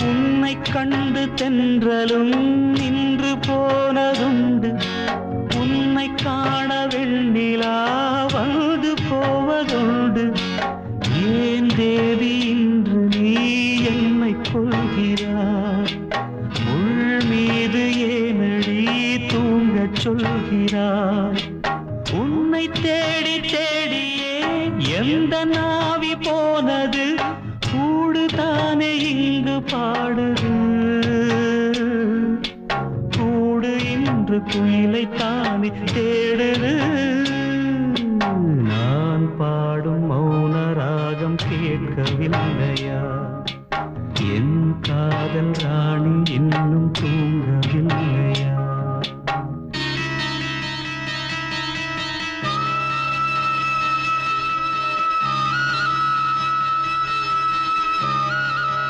உன்னை கண்டு தென்றலும் நின்று போனதுண்டு. உன்னை காண வெண்ணிலா வந்து போவதுண்டு. ஏன் தேவி இன்று நீ என்னை கொள்கிறாய்? முள் மீது ஏனடி தூங்கச் சொல்கிறாய்? உன்னை தேடி தேடியே எந்த நாவி போனது? கூடுதானே இங்கு பாடுது. கூடு இன்று குயிலை தானே தேடுது. நான் பாடும் மௌன ராகம் கேட்கவில்லையா? என் காதல் ராணி இன்னும் தூங்கவில்லையா?